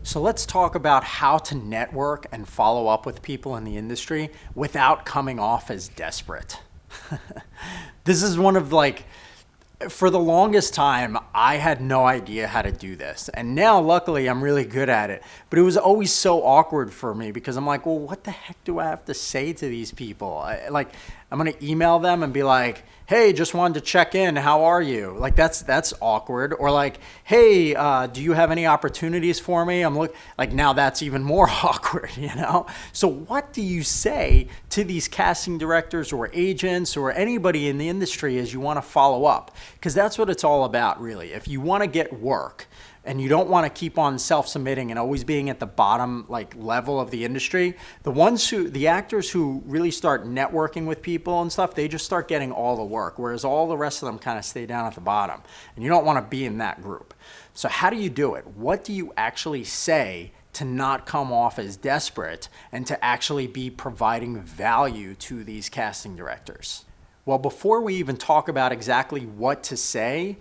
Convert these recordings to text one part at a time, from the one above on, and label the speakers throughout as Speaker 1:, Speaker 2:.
Speaker 1: So let's talk about how to network and follow up with people in the industry without coming off as desperate. This is one of for the longest time, I had no idea how to do this. And now, luckily, I'm really good at it. But it was always so awkward for me because I'm like, well, what the heck do I have to say to these people? I'm going to email them and be like, hey, just wanted to check in. How are you? That's awkward. Or hey, do you have any opportunities for me? Now that's even more awkward, you know? So what do you say to these casting directors or agents or anybody in the industry as you want to follow up? Because that's what it's all about, really. If you want to get work, and you don't want to keep on self-submitting and always being at the bottom level of the industry, the actors who really start networking with people and stuff, they just start getting all the work, whereas all the rest of them kind of stay down at the bottom. And you don't want to be in that group. So how do you do it? What do you actually say to not come off as desperate and to actually be providing value to these casting directors? Well, before we even talk about exactly what to say,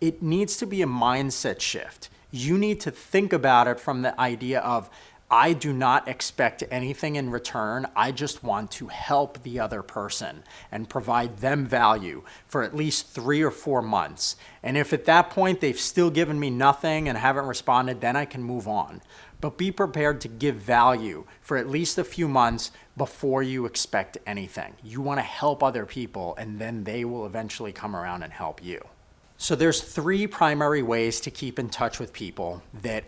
Speaker 1: it needs to be a mindset shift. You need to think about it from the idea of, I do not expect anything in return. I just want to help the other person and provide them value for at least 3 or 4 months. And if at that point they've still given me nothing and haven't responded, then I can move on. But be prepared to give value for at least a few months before you expect anything. You want to help other people, and then they will eventually come around and help you. So there's 3 primary ways to keep in touch with people that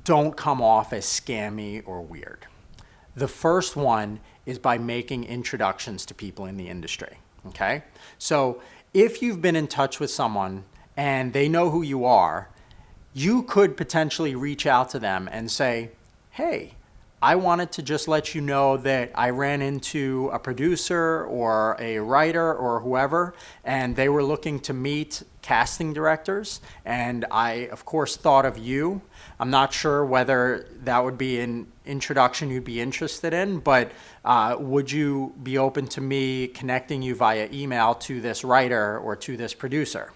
Speaker 1: don't come off as scammy or weird. The first one is by making introductions to people in the industry, okay? So if you've been in touch with someone and they know who you are, you could potentially reach out to them and say, hey, I wanted to just let you know that I ran into a producer or a writer or whoever, and they were looking to meet casting directors, and I, of course, thought of you. I'm not sure whether that would be an introduction you'd be interested in, but would you be open to me connecting you via email to this writer or to this producer?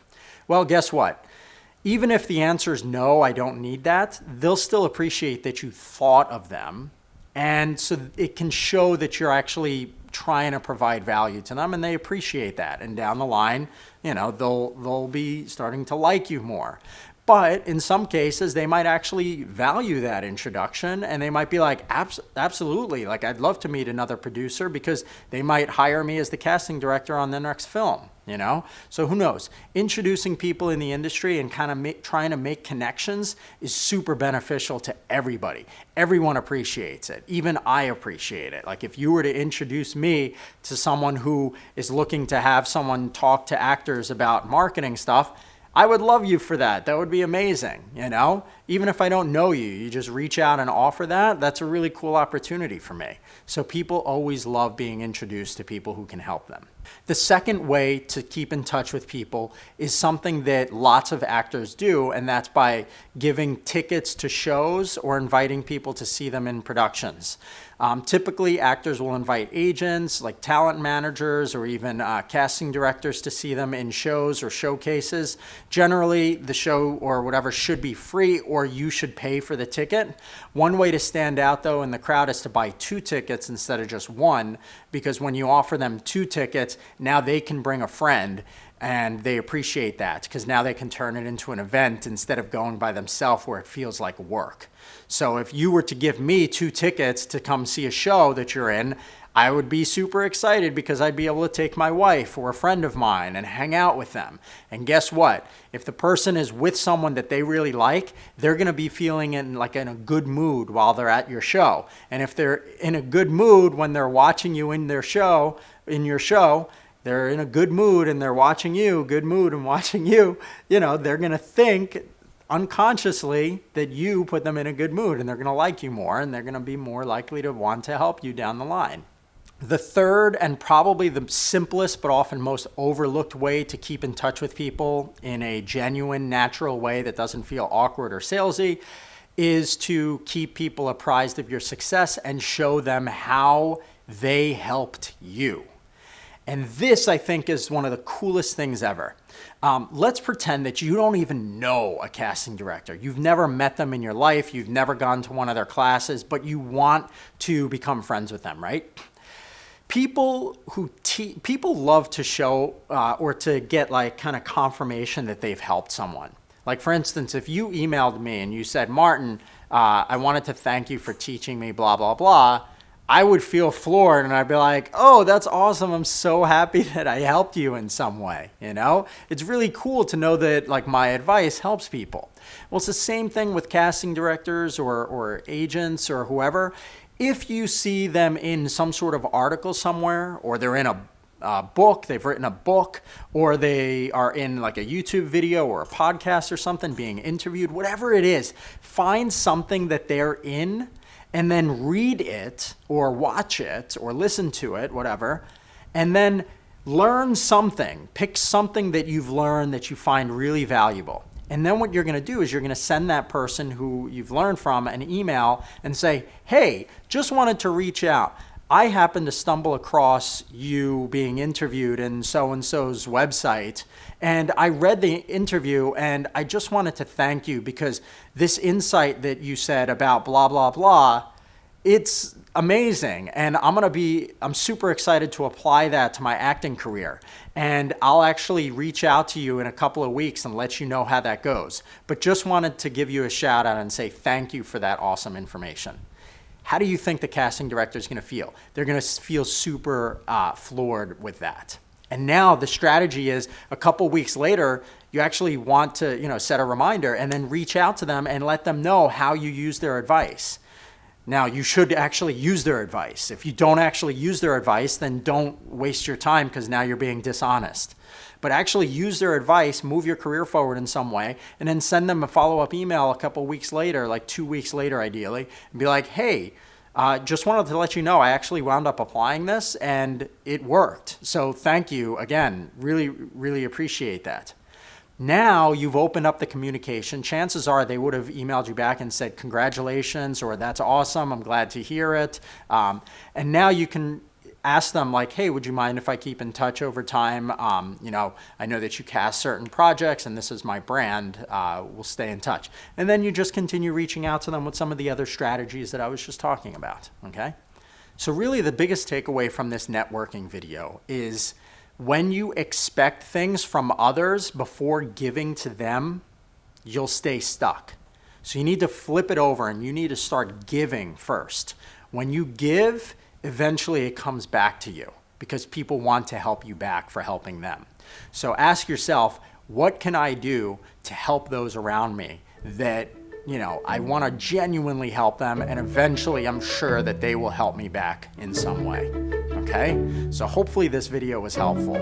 Speaker 1: Well, guess what? Even if the answer is no, I don't need that, they'll still appreciate that you thought of them. And so it can show that you're actually trying to provide value to them, and they appreciate that. And down the line, they'll be starting to like you more. But in some cases, they might actually value that introduction, and they might be like, absolutely, I'd love to meet another producer, because they might hire me as the casting director on their next film, So who knows? Introducing people in the industry and kind of trying to make connections is super beneficial to everybody. Everyone appreciates it. Even I appreciate it. If you were to introduce me to someone who is looking to have someone talk to actors about marketing stuff, I would love you for that. That would be amazing, Even if I don't know you, you just reach out and offer that. That's a really cool opportunity for me. So people always love being introduced to people who can help them. The second way to keep in touch with people is something that lots of actors do, and that's by giving tickets to shows or inviting people to see them in productions. Typically, actors will invite agents, like talent managers, or even casting directors to see them in shows or showcases. Generally, the show or whatever should be free, or you should pay for the ticket. One way to stand out, though, in the crowd is to buy 2 tickets instead of just 1, because when you offer them 2 tickets, now they can bring a friend, and they appreciate that because now they can turn it into an event instead of going by themselves where it feels like work. So if you were to give me 2 tickets to come see a show that you're in, I would be super excited because I'd be able to take my wife or a friend of mine and hang out with them. And guess what? If the person is with someone that they really like, they're going to be feeling in a good mood while they're at your show. And if they're in a good mood when they're watching you in your show, they're in a good mood and they're watching you, good mood and watching you, they're going to think unconsciously that you put them in a good mood, and they're going to like you more, and they're going to be more likely to want to help you down the line. The third, and probably the simplest but often most overlooked way to keep in touch with people in a genuine, natural way that doesn't feel awkward or salesy, is to keep people apprised of your success and show them how they helped you. And this, I think, is one of the coolest things ever. Let's pretend that you don't even know a casting director. You've never met them in your life. You've never gone to one of their classes, but you want to become friends with them, right? People love to show or to get like kind of confirmation that they've helped someone. Like for instance, if you emailed me and you said, Martin, I wanted to thank you for teaching me blah, blah, blah, I would feel floored and I'd be like, oh, that's awesome. I'm so happy that I helped you in some way. You know, it's really cool to know that like my advice helps people. Well, it's the same thing with casting directors or agents or whoever. If you see them in some sort of article somewhere, or they're in a book, they've written a book, or they are in like a YouTube video or a podcast or something being interviewed, whatever it is, find something that they're in and then read it or watch it or listen to it, whatever, and then learn something. Pick something that you've learned that you find really valuable. And then what you're going to do is you're going to send that person who you've learned from an email and say, hey, just wanted to reach out. I happened to stumble across you being interviewed in so-and-so's website, and I read the interview, and I just wanted to thank you because this insight that you said about blah, blah, blah, it's amazing, and I'm super excited to apply that to my acting career, and I'll actually reach out to you in a couple of weeks and let you know how that goes. But just wanted to give you a shout out and say thank you for that awesome information. How do you think the casting director is going to feel? They're going to feel super floored with that. And now the strategy is a couple weeks later, you actually want to set a reminder and then reach out to them and let them know how you use their advice. Now, you should actually use their advice. If you don't actually use their advice, then don't waste your time because now you're being dishonest. But actually use their advice, move your career forward in some way, and then send them a follow-up email a couple weeks later, like 2 weeks later ideally, and be like, hey, just wanted to let you know I actually wound up applying this and it worked. So thank you again. Really, really appreciate that. Now you've opened up the communication. Chances are they would have emailed you back and said, congratulations, or that's awesome, I'm glad to hear it. And now you can ask them like, hey, would you mind if I keep in touch over time? I know that you cast certain projects and this is my brand. We'll stay in touch. And then you just continue reaching out to them with some of the other strategies that I was just talking about, okay? So really the biggest takeaway from this networking video is when you expect things from others before giving to them, you'll stay stuck. So you need to flip it over and you need to start giving first. When you give, eventually it comes back to you because people want to help you back for helping them. So ask yourself, what can I do to help those around me that, I want to genuinely help them, and eventually I'm sure that they will help me back in some way. Okay? So hopefully this video was helpful.